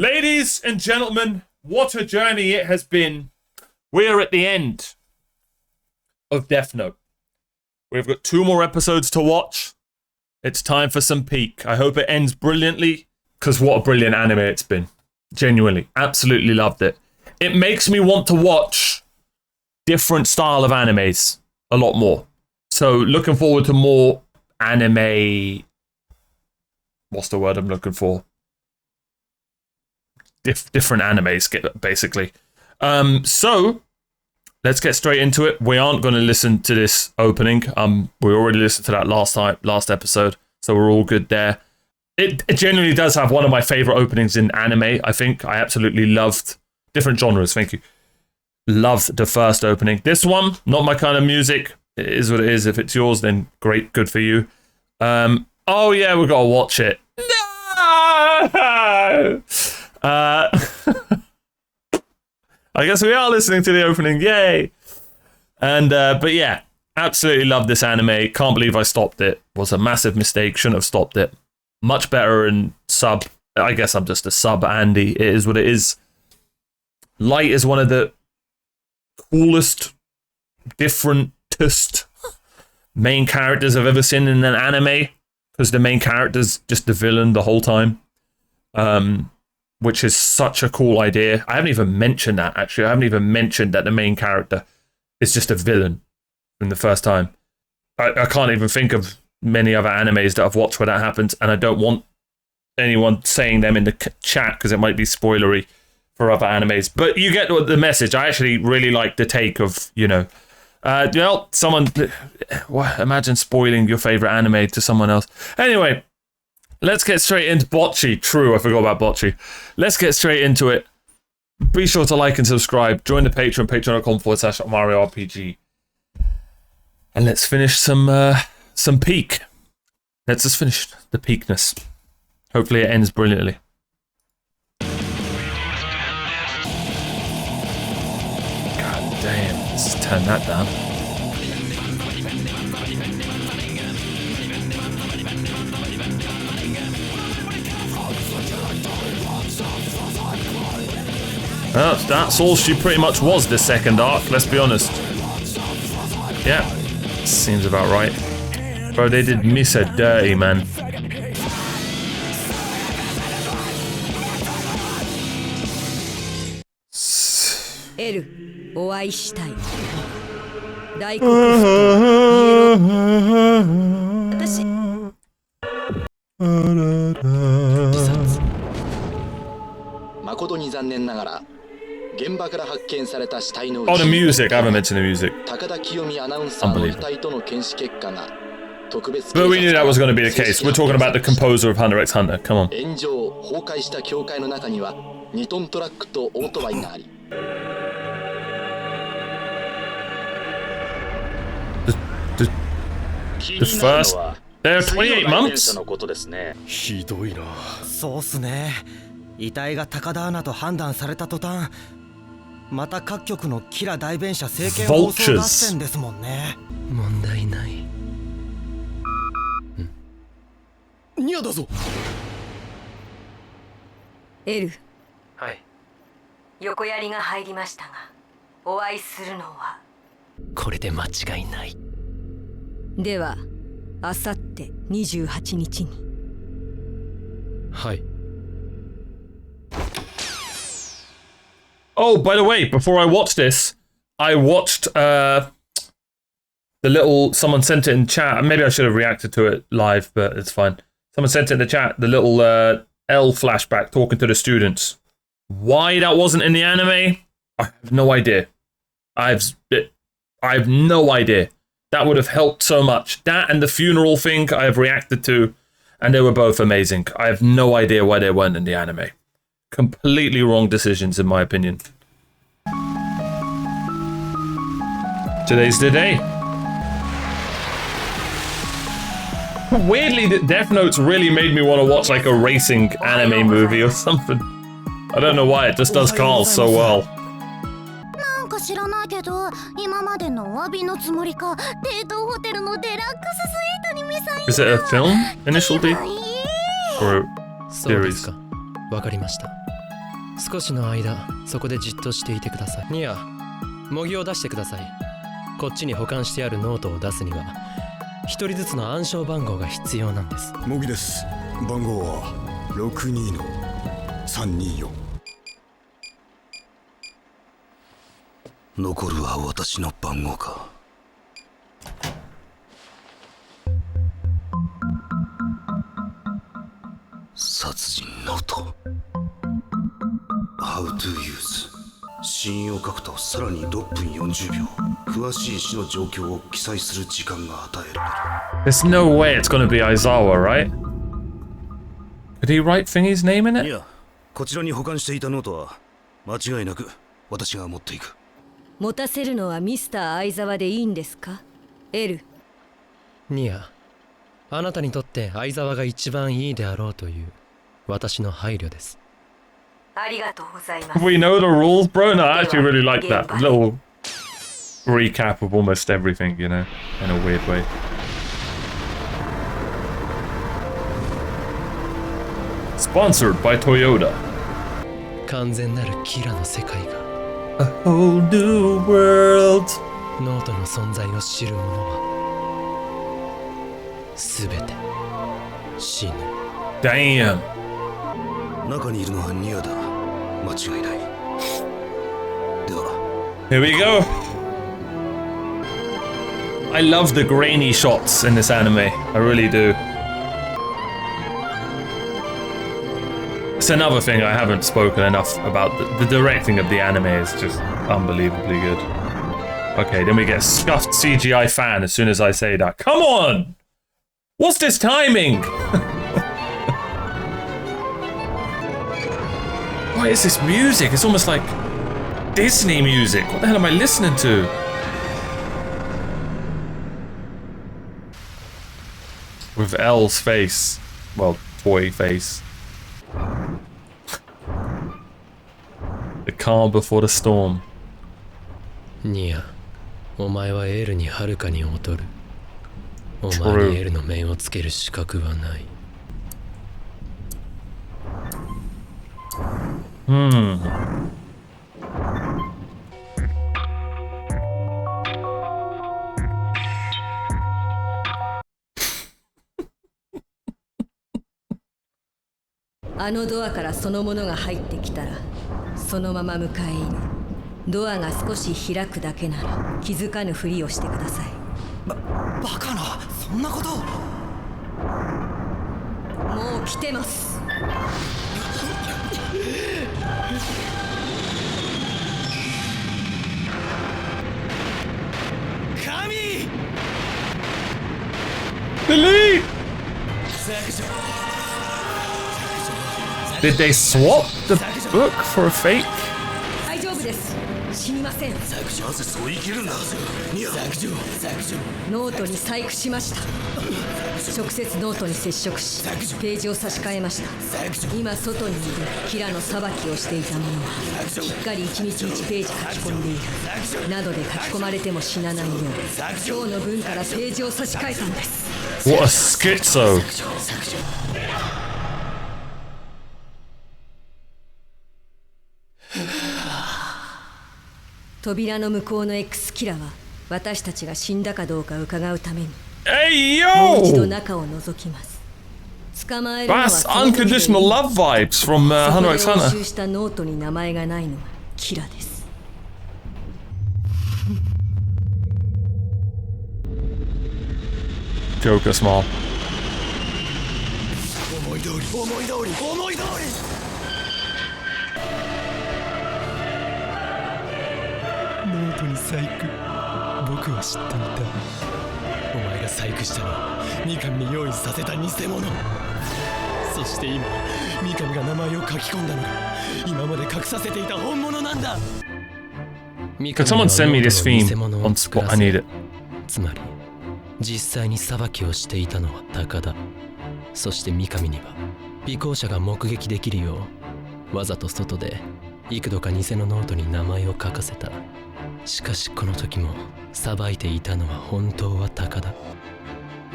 Ladies and gentlemen, what a journey it has been. We're at the end of Deathnote. We've got 2 more episodes to watch. It's time for some peak. I hope it ends brilliantly, because what a brilliant anime it's been. Genuinely, absolutely loved it. It makes me want to watch different style of animes a lot more. So looking forward to more anime. What's the word I'm looking for? Different animes, basically. So let's get straight into it. We aren't going to listen to this opening. We already listened to that last episode, so we're all good there. It genuinely does have one of my favorite openings in anime. I think I absolutely loved different genres. Thank you. Loved the first opening. This one, not my kind of music. It is what it is. If it's yours, then great, good for you. Oh yeah, we gotta watch it. No! I guess we are listening to the opening. Yay! And but yeah, absolutely love this anime. Can't believe I stopped it. Was a massive mistake. Shouldn't have stopped it. Much better in sub. I guess I'm just a sub Andy. It is what it is. Light is one of the coolest, differentest main characters I've ever seen in an anime, because the main character's just the villain the whole time, which is such a cool idea. I haven't even mentioned that, actually. I haven't even mentioned that the main character is just a villain from the first time. I can't even think of many other animes that I've watched where that happens, and I don't want anyone saying them in the chat because it might be spoilery for other animes. But you get the message. I actually really like the take of, someone... Imagine spoiling your favorite anime to someone else. Anyway, let's get straight into Bocce. True, I forgot about Bocce. Let's get straight into it. Be sure to like and subscribe. Join the Patreon, patreon.com/OmarioRpg. And let's finish some peak. Let's just finish the peakness. Hopefully it ends brilliantly. God damn, let's just turn that down. Well, that's all she pretty much was this second arc, let's be honest. Yeah, seems about right. Bro, they did miss her dirty, man. Oh, the music. I haven't mentioned the music. Unbelievable. But we knew that was going to be the case. We're talking about the composer of Hunter x Hunter. Come on. The first... There are 28 months? ひどいな。そうっすね。遺体が高田アナと判断された途端、また各局のキラ代弁者政権放送合戦ですもんね。問題ない。ニアだぞ。エル。はい。横槍が入りましたが、お会いするのは。これで間違いない。では、あさって28日に。はい。Oh, by the way, before I watched this, I watched the little... Someone sent it in chat. Maybe I should have reacted to it live, but it's fine. Someone sent it in the chat, the little L flashback talking to the students. Why that wasn't in the anime? I have no idea. I have no idea. That would have helped so much. That and the funeral thing I have reacted to, and they were both amazing. I have no idea why they weren't in the anime. Completely wrong decisions, in my opinion. Today's the day. Weirdly, Deathnote's really made me want to watch like a racing anime movie or something. I don't know why, it just does Carl so well. Is it a film, Initial D? Or a series? 少しの間そこでじっとしていてください。ニア、模擬を出してください。こっちに保管してあるノートを出すには一人ずつの暗証番号が必要なんです。模擬です。番号は62-324。残るは私の番号か。殺人ノート。How to use。死因を書くとさらに6分40秒詳しい死の状況を記載する時間が与えられる。 There's no way it's gonna be Aizawa, right? Did he write Thingy's name in い it? や、こちらに保管していたノートは間違いなく私が持っていく。持たせるのはミスター相沢でいいんですか？エル。ニア、あなたにとって相沢が一番いいであろうという私の配慮です。ありがとうございます。 We know the rules, bro. No, I actually really like that little recap of almost everything, you know, in a weird way. Sponsored by Toyota. 完全なるキラの世界が A whole new world. ノートの存在を知る者はすべて死ぬ。 Damn. 中にいるのはニアだ。間違いない。では Here we go. I love the grainy shots in this anime. I really do. It's another thing I haven't spoken enough about. The directing of the anime is just unbelievably good. Okay, then we get scuffed CGI fan as soon as I say that. Come on! What's this timing? What is this music? It's almost like Disney music. What the hell am I listening to? With L's face. Well, toy face. The calm before the storm. ニア、お前はエルにはるかに劣る。お前にエルの面をつける資格はない。あのドアからそのものが入ってきたらそのまま迎え入れ、ドアが少し開くだけなら気づかぬふりをしてください。バカな、そんなこと。もう来てます。神 Delete! Did they swap the book for a fake? 大丈夫です。死にません。なぜそう言い切るんだ。ニア。ノートに細工しました。直接ノートに接触しページを差し替えました。今外にいるキラの裁きをしていた者はしっかり1日1ページ書き込んでいる。などで書き込まれても死なないよう今日の分からページを差し替えたんです。 What a schizo. 扉の向こうの X キラは私たちが死んだかどうか伺うために Hey もう一度 yo! 中を覗きます。捕まえるのは That's unconditional love vibes from Hunter x そこで押 Hunter. 収したノートに名前がないのはキラです。Joker smile. 思い通り。ノートに細工、僕は知っていた。お前が細工したのは三上に用意させた偽物。そして今三上が名前を書き込んだのが今まで隠させていた本物なんだ。 Could someone send me this theme on spot? I need it. つまり実際に裁きをしていたのは鷹だ。そして三上には尾行者が目撃できるようわざと外で幾度か偽のノートに名前を書かせた。しかしこの時も裁いていたのは本当は鷹だ。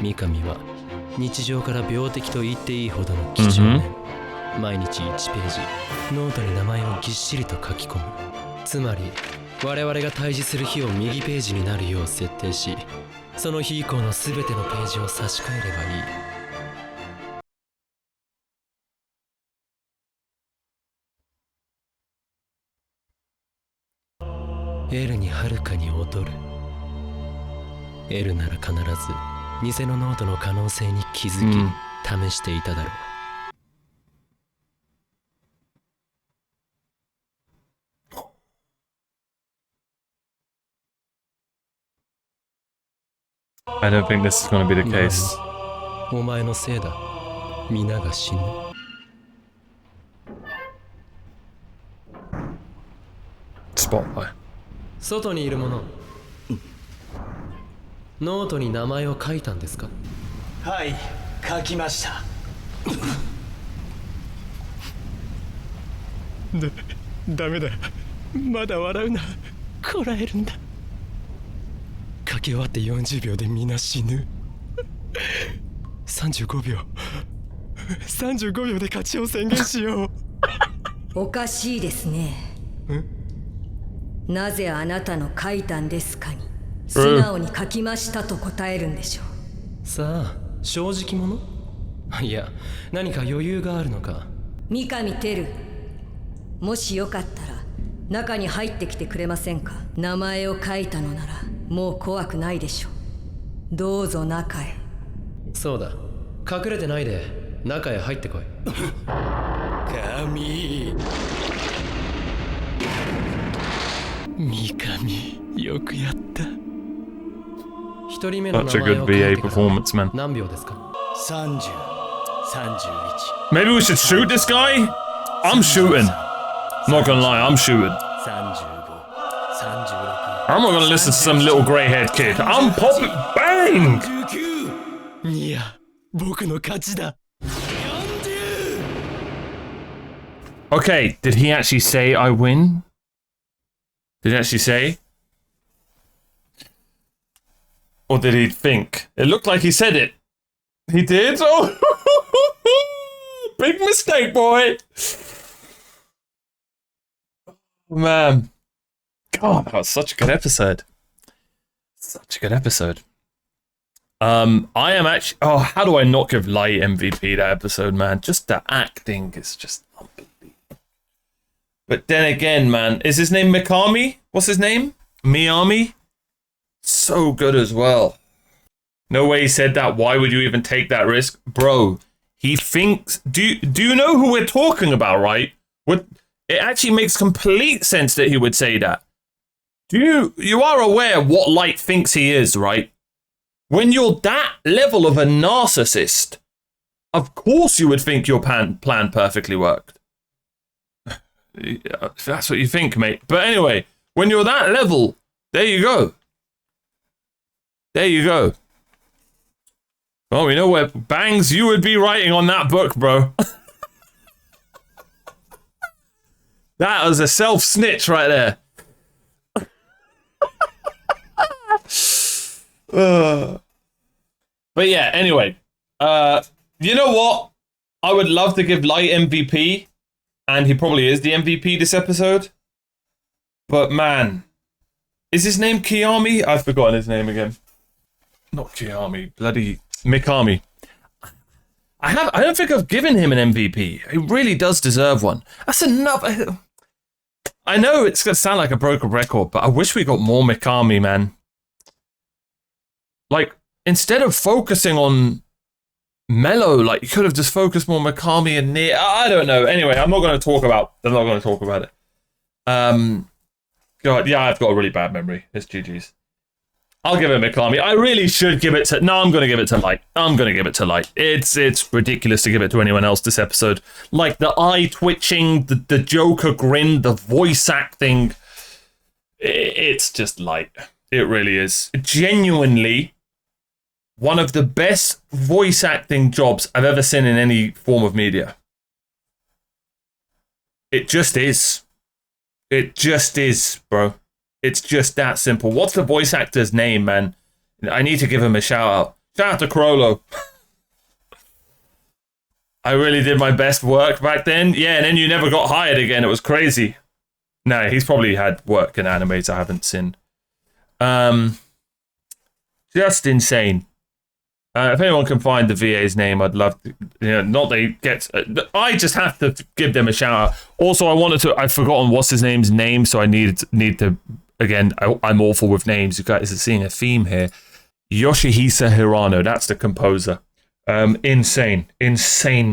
三上は日常から病的と言っていいほどの几帳面、毎日1ページノートに名前をぎっしりと書き込む。つまり我々が対峙する日を右ページになるよう設定し、その日以降の全てのページを差し替えればいい。L にはるかに劣る。L なら必ず偽のノートの可能性に気づき、試していただろう。I don't think this is going to be the case. お前のせいだ。皆が死ぬ。Spotlight. 外にいる者、ノートに名前を書いたんですか？はい、書きました。ダメだ。まだ笑うな。こらえるんだ。書き終わって40秒で皆死ぬ。35秒で勝ちを宣言しよう。おかしいですね。なぜあなたの書いたんですかに素直に書きましたと答えるんでしょう。さあ、正直者？いや、何か余裕があるのか。三上照、もしよかったら中に入ってきてくれませんか？名前を書いたのならもう怖くないでしょう。どうぞ中へ。そうだ、隠れてないで中へ入ってこい。神、三上、よくやった。一人目の名 Such a 前 good を書い VA てから performance, man. 何秒ですか30、31。 Maybe we should shoot this guy? I'm shooting. Not gonna lie, I'm shooting. 35、36。 I'm not gonna listen to some little grey-haired kid. I'm popping. Bang! いや、僕の勝ちだ。Okay, did he actually say I win? Did he actually say? Or did he think? It looked like he said it. He did? Oh! Big mistake, boy! Man. God, that was such a good episode. Such a good episode. I am actually... Oh, how do I not give Light MVP that episode, man? Just the acting is just unbelievable. But then again, man, is his name Mikami? What's his name? Miami? So good as well. No way he said that. Why would you even take that risk? Bro, he thinks... Do you know who we're talking about, right? It actually makes complete sense that he would say that. You are aware what Light thinks he is, right? When you're that level of a narcissist, of course you would think your plan perfectly worked. If that's what you think, mate. But anyway, when you're that level, there you go. There you go. Well, we know where Bangs you would be writing on that book, bro. That was a self-snitch right there. But yeah, anyway. You know what? I would love to give Light MVP. And he probably is the MVP this episode. But man. Is his name Kiami? I've forgotten his name again. Not Kiami. Bloody Mikami. I don't think I've given him an MVP. He really does deserve one. That's enough. I know it's going to sound like a broken record, but I wish we got more Mikami, man. Like, instead of focusing on Mello, like, you could have just focused more on Mikami and Nier. I don't know. Anyway, I'm not going to talk about it. God, yeah, I've got a really bad memory. It's GG's. I'll give it Mikami. I really should give it to... No, I'm going to give it to Light. It's ridiculous to give it to anyone else this episode. Like, the eye twitching, the Joker grin, the voice acting. It's just Light. It really is. Genuinely, one of the best voice acting jobs I've ever seen in any form of media. It just is. It just is, bro. It's just that simple. What's the voice actor's name, man? I need to give him a shout out. Shout out to Crollo. I really did my best work back then. Yeah, and then you never got hired again. It was crazy. No, he's probably had work in animes I haven't seen. Just insane. If anyone can find the VA's name, I'd love to. Not they get. I just have to give them a shout out. Also, I've forgotten what's his name's name, so I need to. Again, I'm awful with names. You guys are seeing a theme here. Yoshihisa Hirano, that's the composer. Insane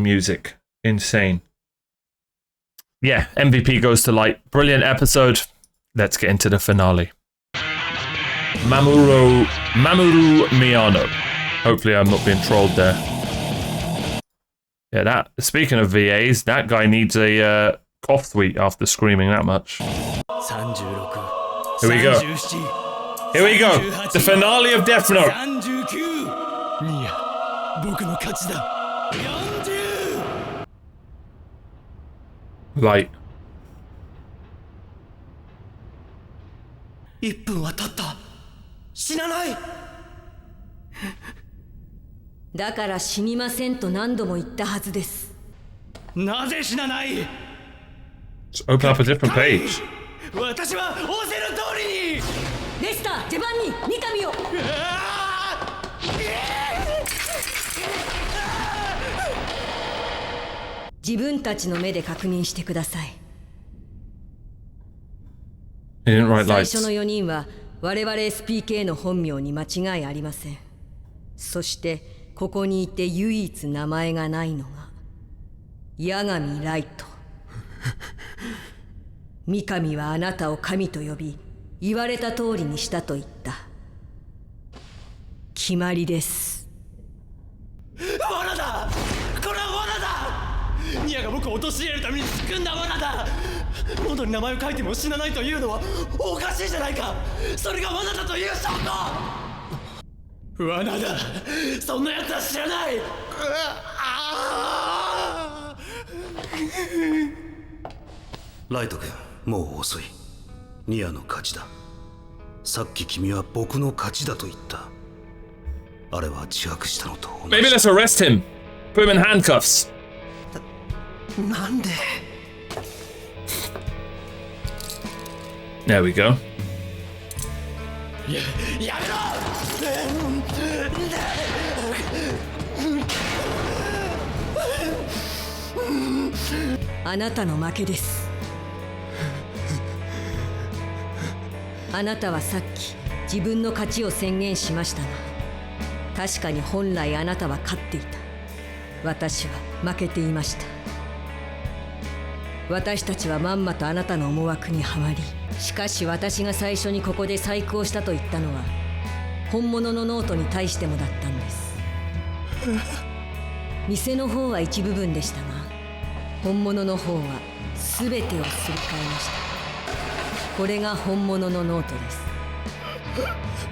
music. Insane. Yeah, MVP goes to Light. Brilliant episode. Let's get into the finale. Mamoru Miyano. Hopefully I'm not being trolled there. Yeah, speaking of VAs, that guy needs a cough suite after screaming that much. Here we go. Here we go. The finale of Deathnote. Light. 1分は経った。死なない。だから死にませんと何度も言ったはずです。なぜ死なない？ Just open up a different page. 私は仰せの通りに。レスター、ジェバンニ、三上を。自分たちの目で確認してください。最初の4人は我々 SPK の本名に間違いありません。そしてここにいて唯一名前がないのが八神ライト。三上はあなたを神と呼び、言われた通りにしたと言った。決まりです。罠だ！これは罠だ！ニアが僕を陥れるために仕組んだ罠だ！喉に名前を書いても死なないというのはおかしいじゃないか！それが罠だという証拠！罠だ！そんなやつは知らない！ライト君、もう遅い。ニアの勝ちだ。さっき君は僕の勝ちだと言った。あれは自白したのと同じ。Maybe let's arrest him. Put him in handcuffs. なんで？ There we go. やめろ！あなたの負けです。あなたはさっき自分の勝ちを宣言しましたが、確かに本来あなたは勝っていた。私は負けていました。私たちはまんまとあなたの思惑にはまり、しかし私が最初にここで細工をしたと言ったのは本物のノートに対してもだったんです。偽の方は一部分でしたが、本物の方は全てをすり替えました。これが本物のノートです。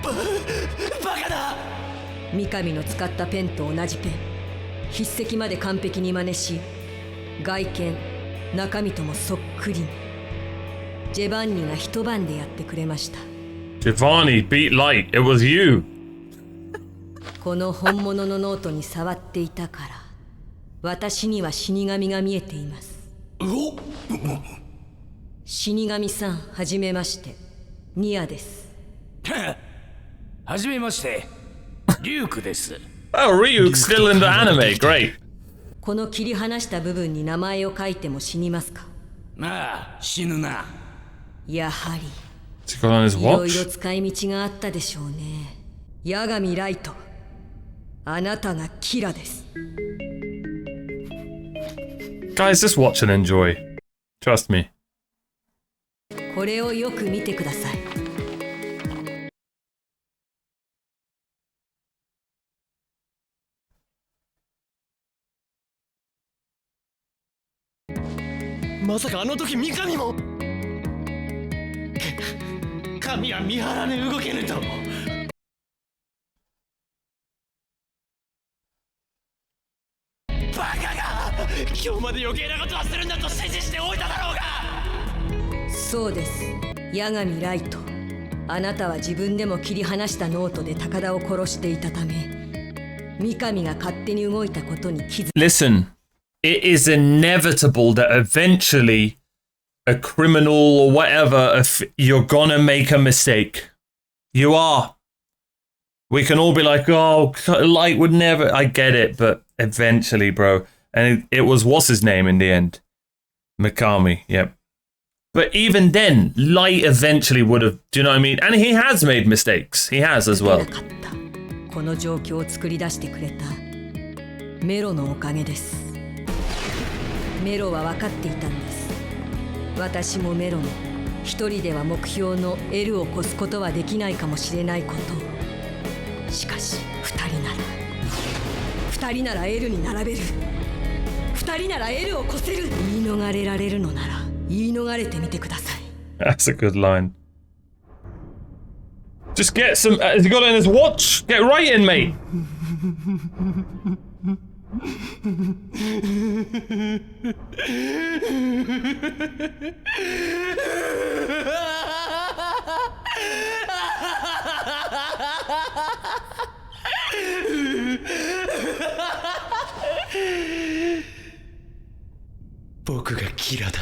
バカだ！三上の使ったペンと同じペン、筆跡まで完璧に真似し、外見中身ともそっくりに。ジェバンニが一晩でやってくれました。Giovanni beat Light. It was you. この本物のノートに触っていたから、私には死神が見えています。死神さん、はじめまして。ニアです。はじめまして。リュウクです。Oh, Ryuk's still in the anime. Great. この切り離した部分に名前を書いても死にますか？まあ、死ぬな。やはり。Has he got on his いろ watch? いろ使い道があったでしょうね。八神ライト、あなたがキラです。Guys, just watch and enjoy. Trust me. これをよく見てください。まさかあの時三上も。神は見張らぬ動けぬと。バカが！今日まで余計なことはするんだと指示しておいただろうが！そうです、八神ライト。あなたは自分でも切り離したノートで高田を殺していたため、三上が勝手に動いたことに気づ。Listen, it is inevitable that eventually a criminal or whatever, you're gonna make a mistake. You are. We can all be like, oh, Light would never. I get it, but eventually, bro. And it was, what's his name in the end? Mikami, yep. But even then, Light eventually would have, do you know what I mean? And he has made mistakes. He has as well. この状況を作り出してくれたメロのおかげです。メロは分かっていたんです。私もメロも一人では目標の L を越すことはできないかもしれないこと。しかし二人なら L に並べる。二人なら L を越せる。言い逃れられるのなら言い逃れてみてください。That's a good line. Just get some. Has he got it in his watch? Get right in, mate. 僕がキラだ。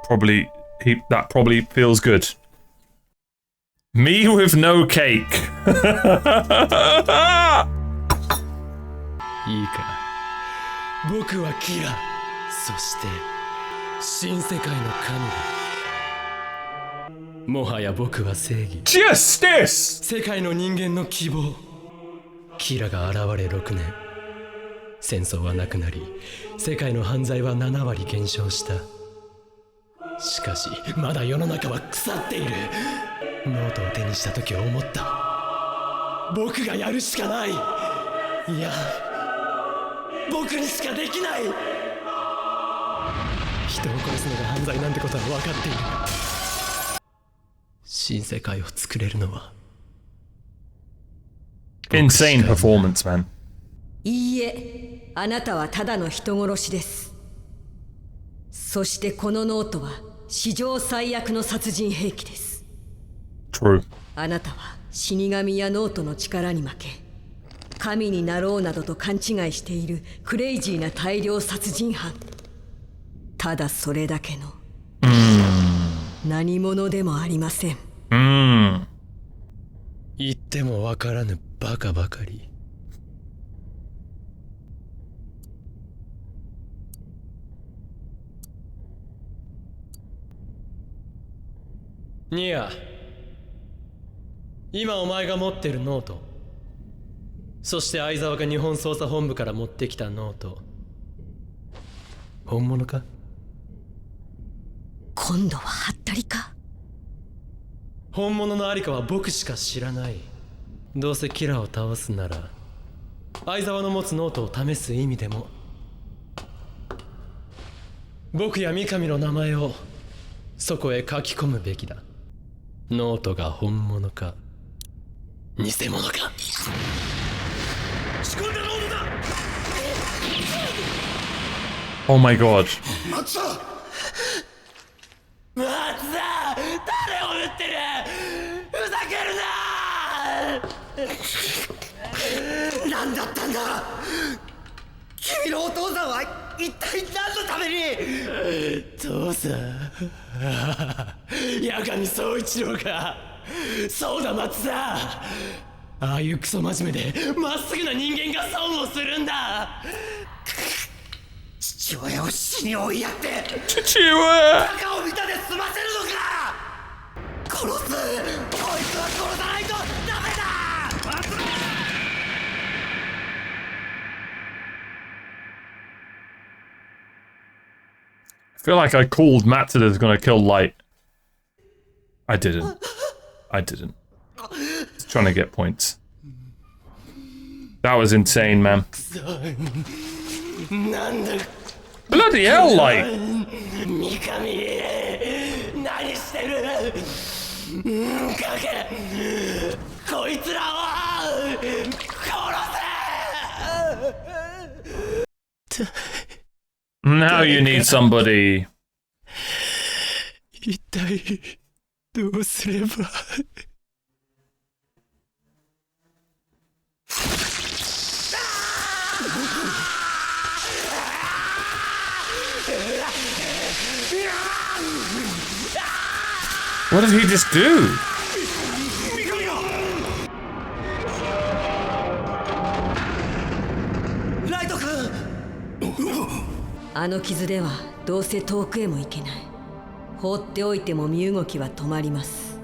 Probably that probably feels good. Me with no cake. いいか。僕はキラ。そして新世界の神だ。もはや僕は正義。Justice! 世界の人間の希望。キラが現れ6年。戦争はなくなり、世界の犯罪は7割減少した。しかしまだ世の中は腐っている。ノートを手にした時思った。僕がやるしかない。いや、僕にしかできない。人を殺すのが犯罪なんてことは分かっている。新世界を作れるのは Insane performance, man. いいえ、あなたはただの人殺しです。そしてこのノートは史上最悪の殺人兵器です。True. あなたは死神やノートの力に負け、神になろうなどと勘違いしているクレイジーな大量殺人犯。ただそれだけの何者でもありません。言ってもわからぬバカばかり。ニア、今お前が持ってるノート、そして相沢が日本捜査本部から持ってきたノート、本物か？今度はハッタリか？本物のありかは僕しか知らない。どうせキラを倒すなら相沢の持つノートを試す意味でも、僕や三上の名前をそこへ書き込むべきだ。ノートが本物か偽物か。仕込んだノートだ。Oh my god. 松田、誰を撃ってる。ふざけるな。何だったんだ。君のお父さんは一体何のために。父さん、八神総一郎か。そうだ松田。ああいうクソ真面目でまっすぐな人間が損をするんだ。父親を死に追いやって父親バカを見たで済ませるのか。殺す。こいつは殺さないとダメだ。I feel like I called Matsuda's gonna kill Light. I didn't. Just trying to get points. That was insane, man. なんだ Bloody hell, Light! 三上、何してる。かけ、こいつらを殺せ。 Now you need somebody. 一体どうすれば。What did he just do? ライト君。あの傷ではどうせ遠くへも行けない。放っておいても身動きは止まります。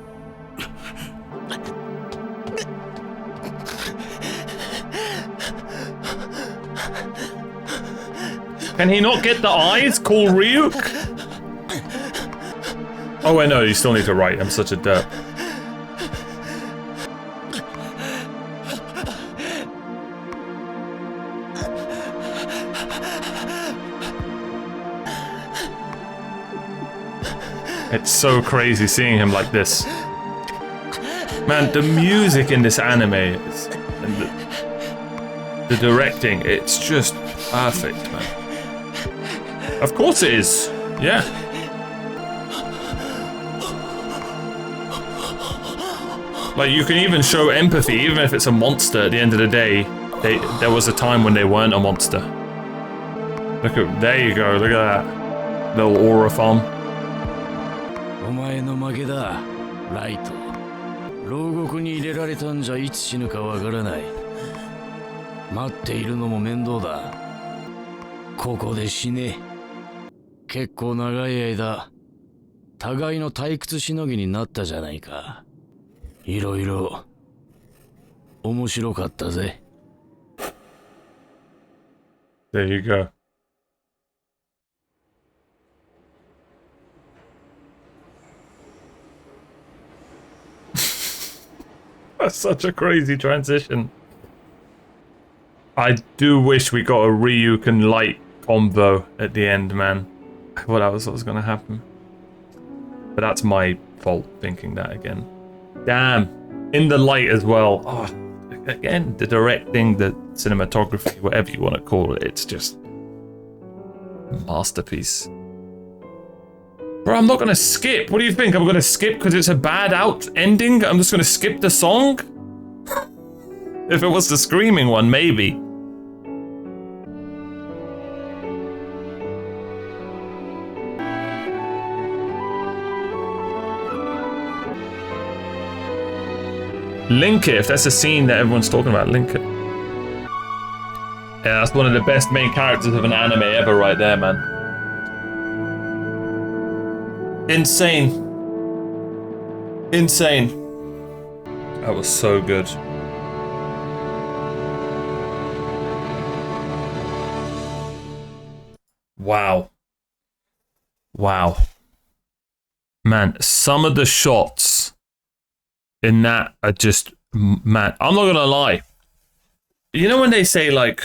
Can he not get the eyes? Call Ryuk? Oh wait, no, you still need to write. I'm such a derp. It's so crazy seeing him like this. Man, the music in this anime is, and the directing, it's just perfect, man. Of course it is. Yeah. Like, you can even show empathy, even if it's a monster at the end of the day. There was a time when they weren't a monster. Look at, there you go, look at that. Little aura farm. お前の負けだ、ライト。牢獄に入れられたんじゃいつ死ぬかわからない。待っているのも面倒だ。ここで死ね。結構長い間、互いの退屈しのぎになったじゃないか。いろいろ面白かったぜ。There you go. That's such a crazy transition. I do wish we got a Ryuk and Light combo at the end, man. Well, that was what was going to happen. But that's my fault thinking that again. Damn. In the light as well. Oh, again, the directing, the cinematography, whatever you want to call it, it's just a masterpiece. Bro, I'm not going to skip. What do you think? I'm going to skip because it's a bad ending? I'm just going to skip the song? If it was the screaming one, maybe. Link it, if that's a scene that everyone's talking about, link it. Yeah, that's one of the best main characters of an anime ever right there, man. Insane. Insane. That was so good. Wow. Wow. Man, some of the shots in that are just, man, I'm not gonna lie. You know when they say, like,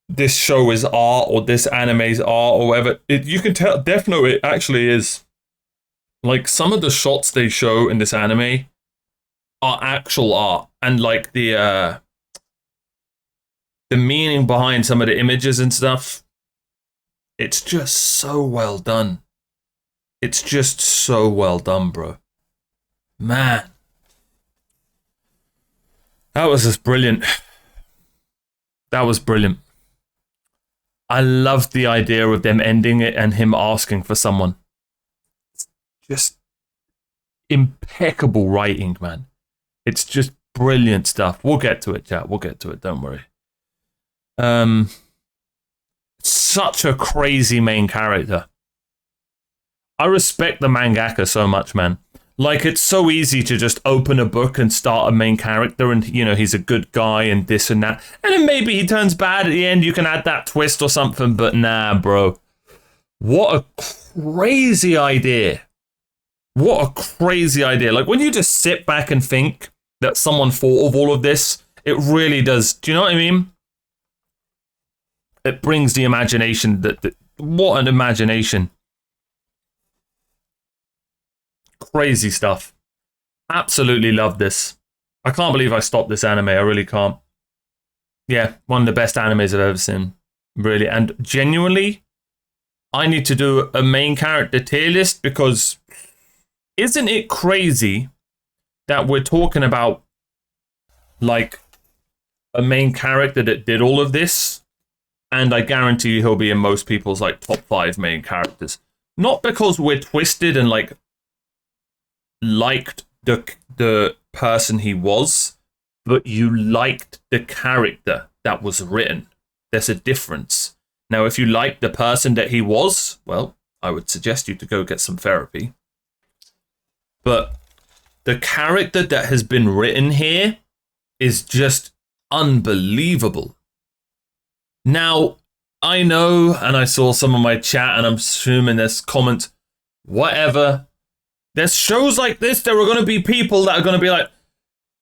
this show is art or this anime's art or whatever, you can tell, Deathnote, it actually is. Like, some of the shots they show in this anime are actual art. And, like, the meaning behind some of the images and stuff, it's just so well done. It's just so well done, bro. Man. That was just brilliant. That was brilliant. I loved the idea of them ending it and him asking for someone. Just impeccable writing, man. It's just brilliant stuff. We'll get to it, chat. We'll get to it. Don't worry. Such a crazy main character. I respect the mangaka so much, man. Like, it's so easy to just open a book and start a main character and, you know, he's a good guy and this and that. And then maybe he turns bad at the end. You can add that twist or something. But nah, bro. What a crazy idea. What a crazy idea. Like, when you just sit back and think that someone thought of all of this, it really does. Do you know what I mean? It brings the imagination. What an imagination. Crazy stuff. Absolutely love this. I can't believe I stopped this anime. I really can't. Yeah, one of the best animes I've ever seen. Really. And genuinely, I need to do a main character tier list because isn't it crazy that we're talking about, like, a main character that did all of this? And I guarantee you he'll be in most people's, like, top 5 main characters. not because we're twisted and like liked the person he was, but you liked the character that was written. There's a difference. Now, if you like the person that he was, well, I would suggest you to go get some therapy. But the character that has been written here is just unbelievable. Now, I know, and I saw some of my chat, and I'm assuming there's comments, whatever. There's shows like this, there are going to be people that are going to be like,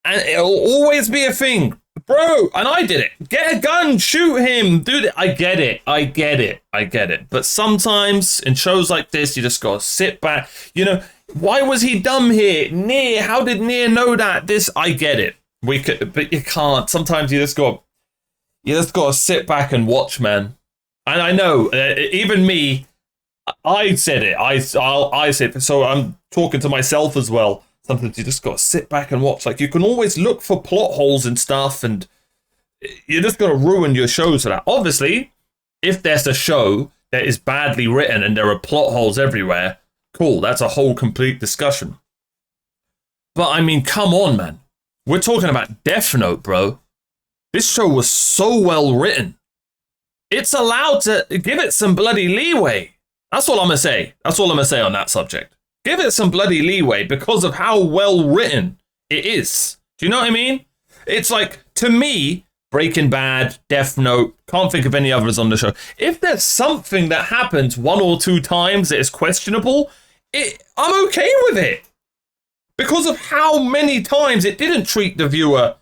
and it'll always be a thing. Bro, and I did it. Get a gun, shoot him, do that. I get it. But sometimes in shows like this, you just gotta sit back. You know, why was he dumb here? Nier, how did Nier know that? This, I get it. But you can't. Sometimes you just gotta sit back and watch, man. And I know, even me, I said it. I said it. So I'm talking to myself as well. Sometimes you just got to sit back and watch. Like, you can always look for plot holes and stuff, and you're just going to ruin your shows for that. Obviously, if there's a show that is badly written and there are plot holes everywhere, cool, that's a whole complete discussion. But, I mean, come on, man. We're talking about Deathnote, bro. This show was so well written. It's allowed to give it some bloody leeway. That's all I'm going to say. That's all I'm going to say on that subject. Give it some bloody leeway because of how well written it is. Do you know what I mean? It's like, to me, Breaking Bad, Deathnote, can't think of any others on the show. If there's something that happens 1 or 2 times that is questionable, I'm okay with it. Because of how many times it didn't treat the viewer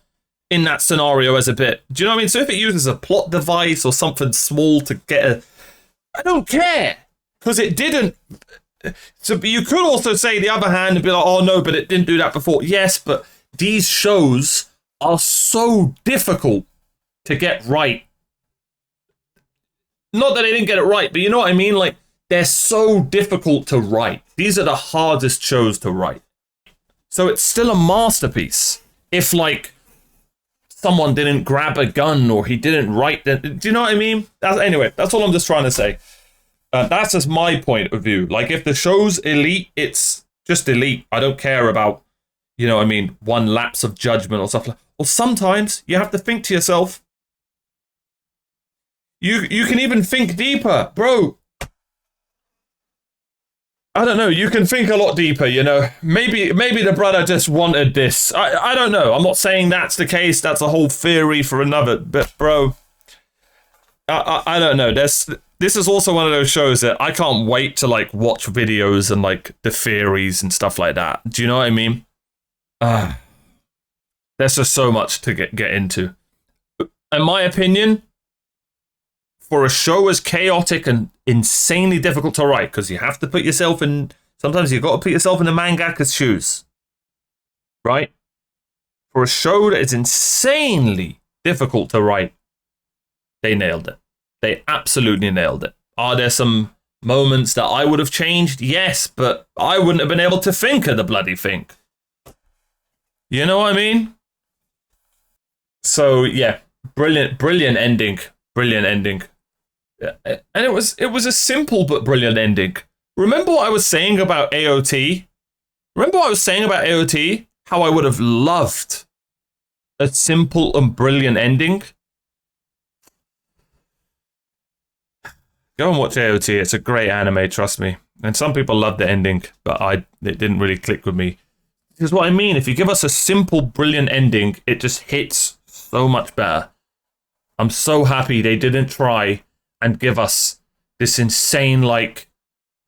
in that scenario as a bit. Do you know what I mean? So if it uses a plot device or something small to get I don't care. Because it didn't. So you could also say the other hand and be like, oh no, but it didn't do that before. Yes, but these shows are so difficult to get right. Not that they didn't get it right, but you know what I mean? Like, they're so difficult to write. These are the hardest shows to write. So it's still a masterpiece. If, like, someone didn't grab a gun or he didn't write that. Do you know what I mean? Anyway, that's all I'm just trying to say. That's just my point of view. Like, if the show's elite, it's just elite. I don't care about, you know what I mean, one lapse of judgment or stuff like that. Or sometimes you have to think to yourself. You can even think deeper, bro. I don't know. You can think a lot deeper, you know. Maybe the brother just wanted this. I don't know. I'm not saying that's the case. That's a whole theory for another. But, bro, I don't know. This is also one of those shows that I can't wait to, like, watch videos and, like, the theories and stuff like that. Do you know what I mean? There's just so much to get into. In my opinion, for a show as chaotic and insanely difficult to write, because you have to put yourself in, sometimes you've got to put yourself in the mangaka's shoes, right? For a show that is insanely difficult to write, they nailed it. They absolutely nailed it. Are there some moments that I would have changed? Yes, but I wouldn't have been able to think of the bloody thing. You know what I mean? So, yeah, brilliant ending. Brilliant ending. And it was a simple but brilliant ending. Remember what I was saying about AOT? How I would have loved a simple and brilliant ending? Go and watch AOT. It's a great anime, trust me. And some people love the ending, but it didn't really click with me. Because what I mean, if you give us a simple, brilliant ending, it just hits so much better. I'm so happy they didn't try and give us this insane, like,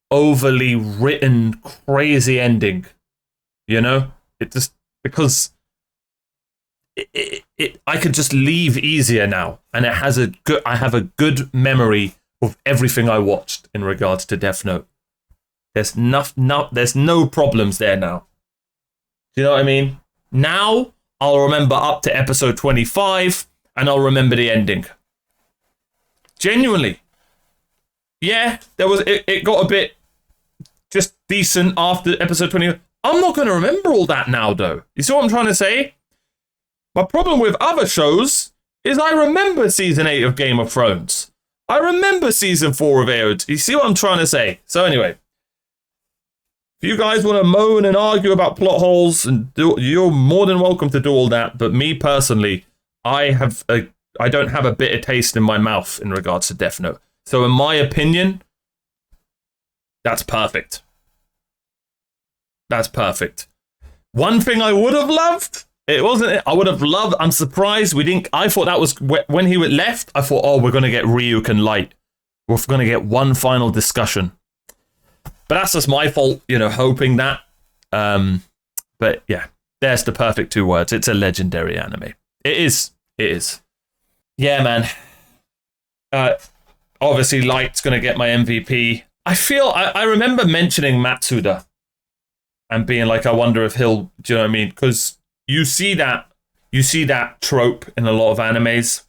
overly written, crazy ending. You know? It just, because I could just leave easier now. And I have a good memory of everything I watched in regards to Deathnote. There's no problems there now. Do you know what I mean? Now, I'll remember up to episode 25, and I'll remember the ending. Genuinely. Yeah, it got a bit just decent after episode 20. I'm not going to remember all that now, though. You see what I'm trying to say? My problem with other shows is I remember season 8 of Game of Thrones. I remember season 4 of AOT. You see what I'm trying to say? So anyway, If you guys want to moan and argue about plot holes, you're more than welcome to do all that. But me personally, I don't have a bitter taste in my mouth in regards to Death Note. So in my opinion, that's perfect. That's perfect. One thing I would have loved, it wasn't it. I would have loved, I'm surprised we didn't, I thought that was, when he left, I thought, oh, we're going to get Ryuk and Light. We're going to get one final discussion. But that's just my fault, hoping that. But yeah, there's the perfect two words. It's a legendary anime. It is. Yeah, man. Obviously, Light's going to get my MVP. I remember mentioning Matsuda and being like, I wonder if he'll, do you know what I mean? Because you see that trope in a lot of animes.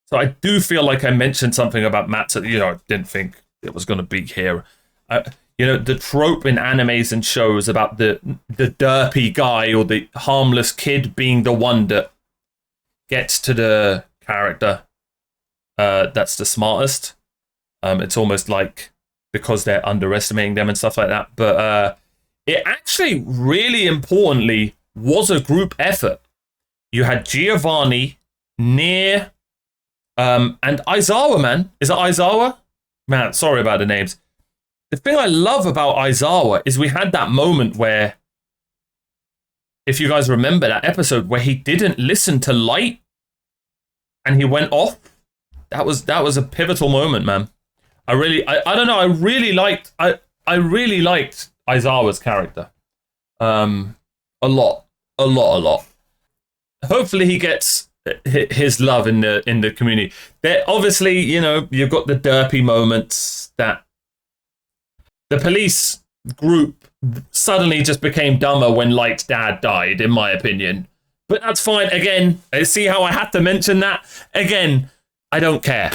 So I do feel like I mentioned something about Matsuda. I didn't think it was going to be here. The trope in animes and shows about the derpy guy or the harmless kid being the one that gets to the character that's the smartest. It's almost like because they're underestimating them and stuff like that. But it actually, really importantly, was a group effort. You had Giovanni, Nier, and Aizawa, man. Is it Aizawa? Man, sorry about the names. The thing I love about Aizawa is we had that moment where, if you guys remember that episode where he didn't listen to Light and he went off. That was a pivotal moment, man. I don't know. I really liked Aizawa's character. A lot. Hopefully he gets his love in the community. There, obviously, you've got the derpy moments that the police group suddenly just became dumber when Light's dad died, in my opinion. But that's fine. Again, see how I had to mention that? Again, I don't care.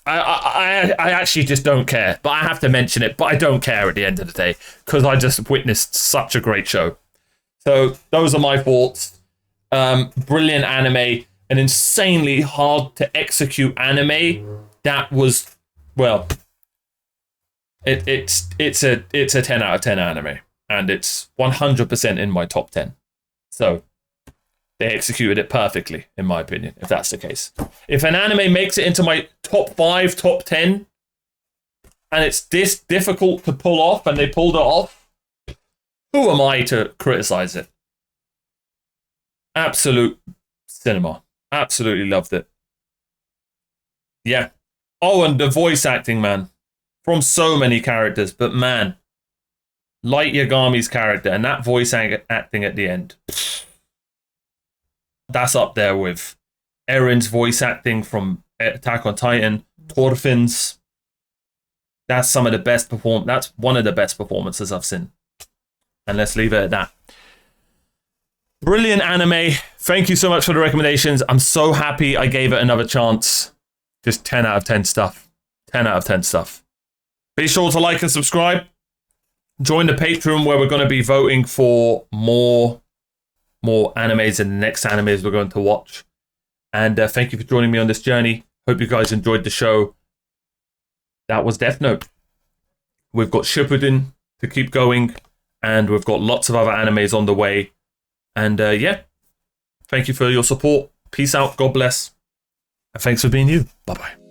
I actually just don't care. But I have to mention it. But I don't care at the end of the day because I just witnessed such a great show. So those are my thoughts. Brilliant anime. An insanely hard to execute anime that was, well, it's a 10 out of 10 anime, and it's 100% in my top 10. So they executed it perfectly, in my opinion, if that's the case. If an anime makes it into my top 5, top 10, and it's this difficult to pull off, and they pulled it off, who am I to criticize it? Absolute cinema. Absolutely loved it. Yeah. Oh, and the voice acting, man. From so many characters, but man, Light Yagami's character and that voice acting at the end, that's up there with Eren's voice acting from Attack on Titan, Thorfinn's. That's some of the best that's one of the best performances I've seen. And let's leave it at that. Brilliant anime. Thank you so much for the recommendations. I'm so happy I gave it another chance. Just 10 out of 10 stuff. 10 out of 10 stuff. Be sure to like and subscribe. Join the Patreon where we're going to be voting for more animes and the next animes we're going to watch. And thank you for joining me on this journey. Hope you guys enjoyed the show. That was Death Note. We've got Shippuden to keep going. And we've got lots of other animes on the way. And yeah, thank you for your support. Peace out. God bless. And thanks for being you. Bye-bye.